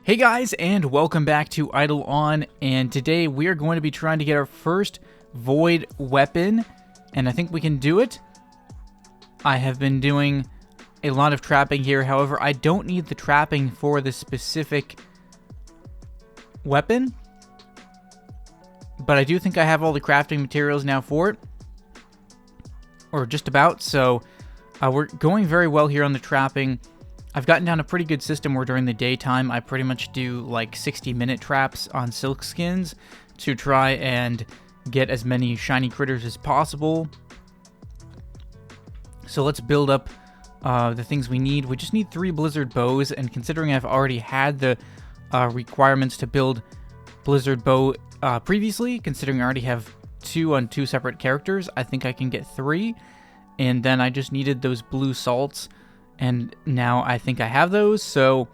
Hey guys, and welcome back to Idleon, and today we are going to be trying to get our first Void weapon, and I think we can do it. I have been doing a lot of trapping here, however, I don't need the trapping for this specific weapon, but I do think I have all the crafting materials now for it, or just about, so we're going very well here on the trapping. I've gotten down a pretty good system where during the daytime I pretty much do like 60-minute traps on silk skins to try and get as many shiny critters as possible. So let's build up the things we need. We just need 3 blizzard bows, and considering I've already had the requirements to build blizzard bow previously, considering I already have 2 on 2 separate characters, I think I can get 3. And then I just needed those blue salts, and now I think I have those. So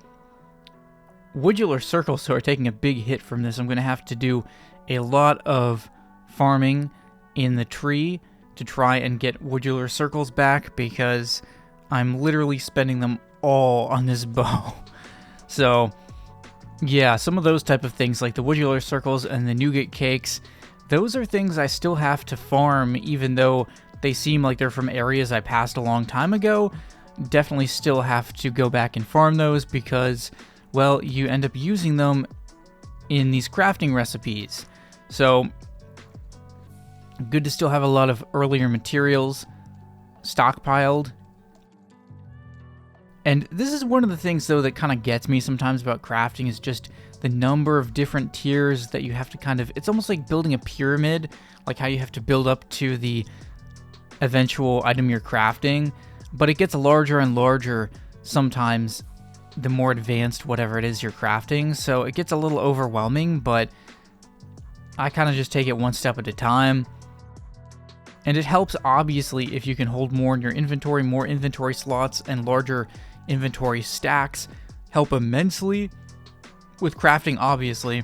woodula circles are taking a big hit from this. I'm going to have to do a lot of farming in the tree to try and get woodula circles back, because I'm literally spending them all on this bow. So yeah, some of those type of things like the woodula circles and the nougat cakes, those are things I still have to farm, even though they seem like they're from areas I passed a long time ago. Definitely still have to go back and farm those because, well, you end up using them in these crafting recipes. So good to still have a lot of earlier materials stockpiled. And this is one of the things, though, that kind of gets me sometimes about crafting, is just the number of different tiers that you have to kind of... It's almost like building a pyramid, like how you have to build up to the eventual item you're crafting. But it gets larger and larger sometimes the more advanced whatever it is you're crafting. So it gets a little overwhelming, but I kind of just take it one step at a time. And it helps, obviously, if you can hold more in your inventory. More inventory slots and larger inventory stacks help immensely with crafting, obviously.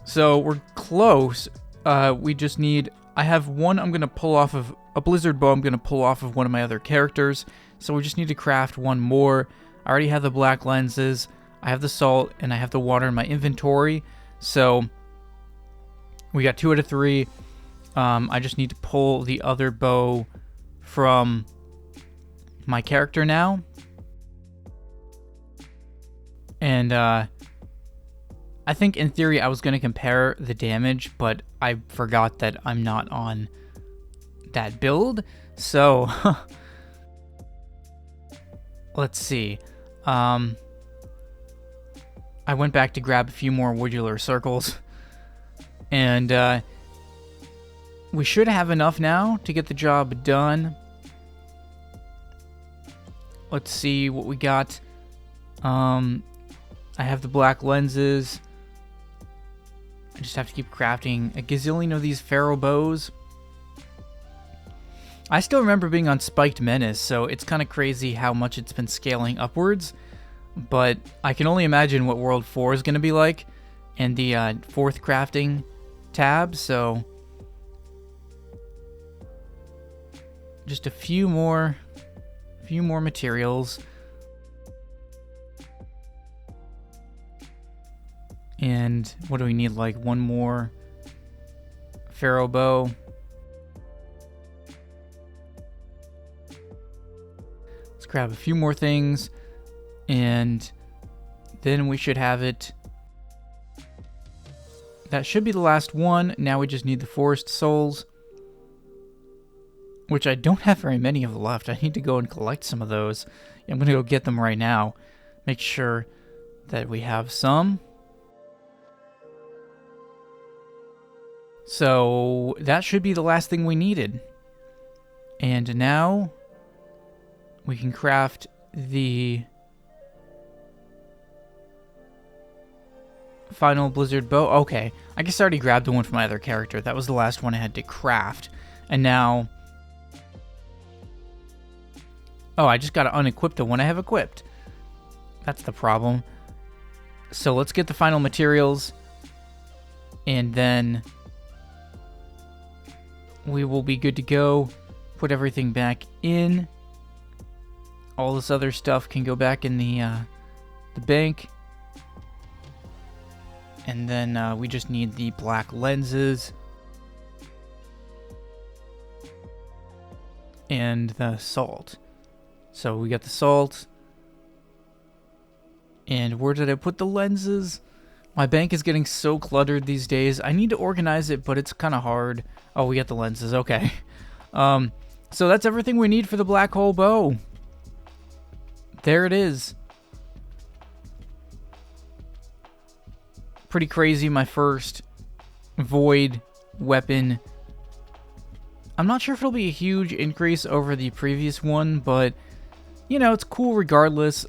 So we're close. We just need... I have one I'm going to pull off of... A blizzard bow I'm going to pull off of one of my other characters. So we just need to craft one more. I already have the black lenses. I have the salt, and I have the water in my inventory. So we got 2 out of 3. I just need to pull the other bow from my character now. And I think in theory I was going to compare the damage, but I forgot that I'm not on that build. So let's see. I went back to grab a few more woodula circles, and we should have enough now to get the job done. Let's see what we got. I have the black lenses. I just have to keep crafting a gazillion of these pharaoh bows. I still remember being on Spiked Menace, so it's kind of crazy how much it's been scaling upwards. But I can only imagine what World 4 is going to be like in the 4th crafting tab, so... Just a few more materials. And what do we need? Like one more pharaoh bow. Let's grab a few more things, and then we should have it. That should be the last one. Now we just need the forest souls, which I don't have very many of left. I need to go and collect some of those. I'm going to go get them right now. Make sure that we have some. So that should be the last thing we needed. And now we can craft the final blizzard bow. Okay, I guess I already grabbed the one from my other character. That was the last one I had to craft. And now... Oh, I just got to unequip the one I have equipped. That's the problem. So let's get the final materials, and then we will be good to go. Put everything back in. All this other stuff can go back in the bank. And then we just need the black lenses. And the salt. So we got the salt. And where did I put the lenses? My bank is getting so cluttered these days. I need to organize it, but it's kind of hard. Oh, we got the lenses. Okay. So that's everything we need for the black hole bow. There it is. Pretty crazy, my first void weapon. I'm not sure if it'll be a huge increase over the previous one, but, you know, it's cool regardless.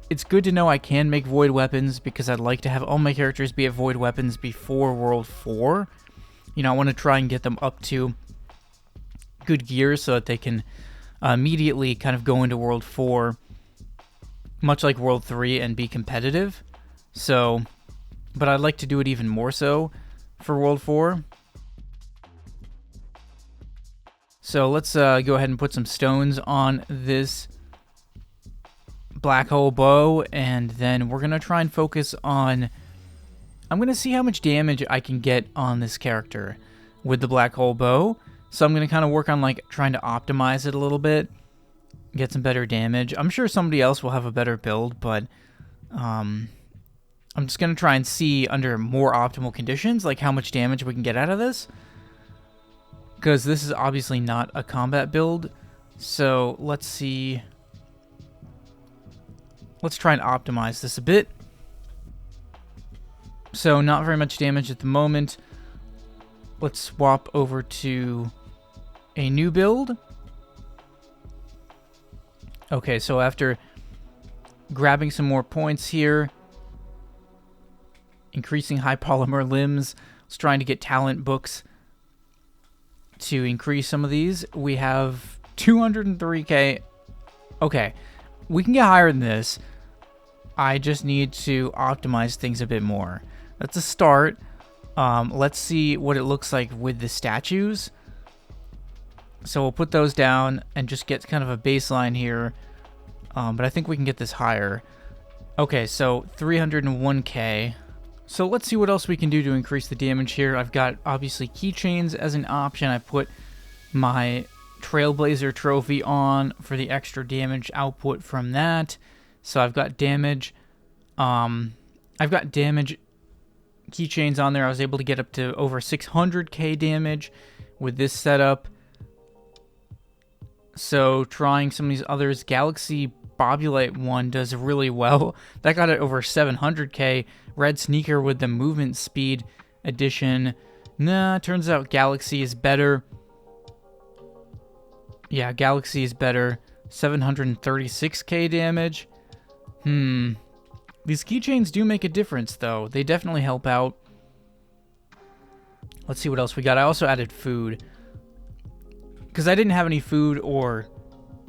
It's good to know I can make void weapons because I'd like to have all my characters be at void weapons before World 4. You know, I want to try and get them up to good gear so that they can immediately kind of go into World 4, much like World 3, and be competitive. So, but I'd like to do it even more so for World 4. So let's go ahead and put some stones on this black hole bow, and then we're going to try and focus on... I'm going to see how much damage I can get on this character with the black hole bow. So I'm going to kind of work on like trying to optimize it a little bit, get some better damage. I'm sure somebody else will have a better build, but I'm just going to try and see under more optimal conditions like how much damage we can get out of this. Because this is obviously not a combat build. So let's see. Let's try and optimize this a bit. So not very much damage at the moment. Let's swap over to a new build. Okay, so after grabbing some more points here, increasing high polymer limbs, let's trying to get talent books to increase some of these. We have 203k. Okay, we can get higher than this. I just need to optimize things a bit more. That's a start. Let's see what it looks like with the statues. So we'll put those down and just get kind of a baseline here. But I think we can get this higher. Okay, so 301k. So let's see what else we can do to increase the damage here. I've got, obviously, keychains as an option. I put my Trailblazer trophy on for the extra damage output from that. So I've got damage. I've got damage keychains on there. I was able to get up to over 600k damage with this setup. So trying some of these others, Galaxy Bobulite one does really well. That got it over 700k. Red Sneaker with the movement speed addition. Nah, turns out Galaxy is better. Yeah, Galaxy is better. 736k damage. These keychains do make a difference, though. They definitely help out. Let's see what else we got. I also added food, because I didn't have any food or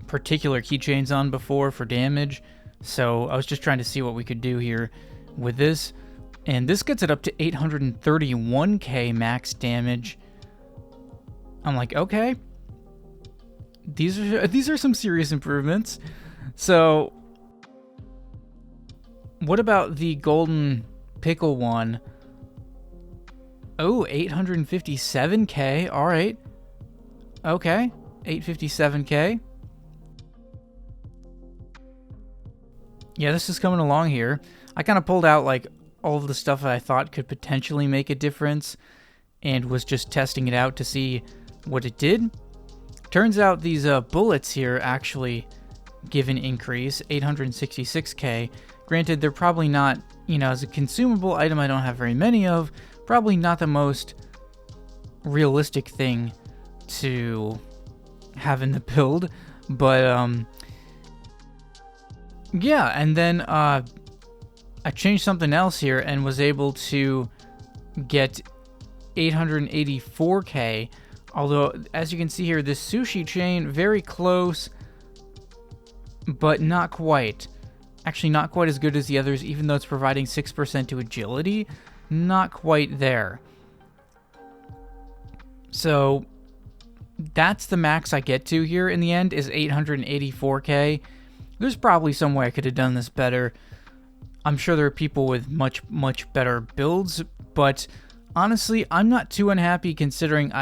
particular keychains on before for damage. So I was just trying to see what we could do here with this. And this gets it up to 831k max damage. I'm like, okay. These are some serious improvements. So what about the golden pickle one? Oh, 857k. All right. Okay. 857k. Yeah, this is coming along here. I kind of pulled out like all of the stuff that I thought could potentially make a difference and was just testing it out to see what it did. Turns out these bullets here actually give an increase, 866k. Granted, they're probably not, you know, as a consumable item I don't have very many of, probably not the most realistic thing to have in the build, but yeah, and then I changed something else here and was able to get 884k, although as you can see here, this sushi chain, very close, but not quite. Actually, not quite as good as the others, even though it's providing 6% to agility. Not quite there. So that's the max I get to here in the end, is 884k. There's probably some way I could have done this better. I'm sure there are people with much better builds, but honestly, I'm not too unhappy considering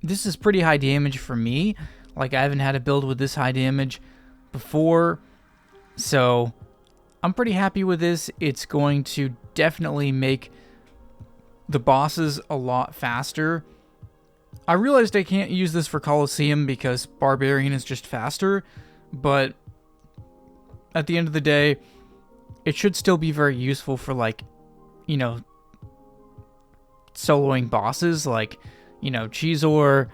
this is pretty high damage for me. Like, I haven't had a build with this high damage before, so I'm pretty happy with this. It's going to definitely make the bosses a lot faster. I realized I can't use this for Colosseum because Barbarian is just faster, but at the end of the day, it should still be very useful for, like, you know, soloing bosses like, you know, Chizor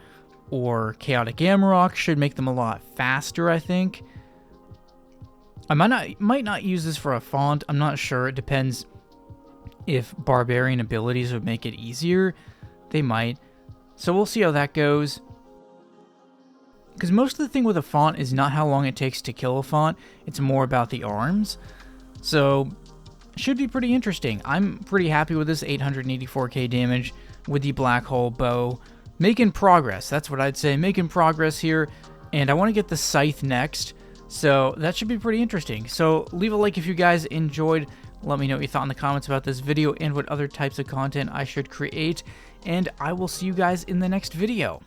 or Chaotic Amarok should make them a lot faster, I think. I might not use this for a font. I'm not sure. It depends if Barbarian abilities would make it easier. They might. So we'll see how that goes. Because most of the thing with a font is not how long it takes to kill a font. It's more about the arms. So should be pretty interesting. I'm pretty happy with this 884k damage with the Black Hole Bow. Making progress. That's what I'd say. Making progress here. And I want to get the Scythe next. So that should be pretty interesting. So leave a like if you guys enjoyed. Let me know what you thought in the comments about this video and what other types of content I should create. And I will see you guys in the next video.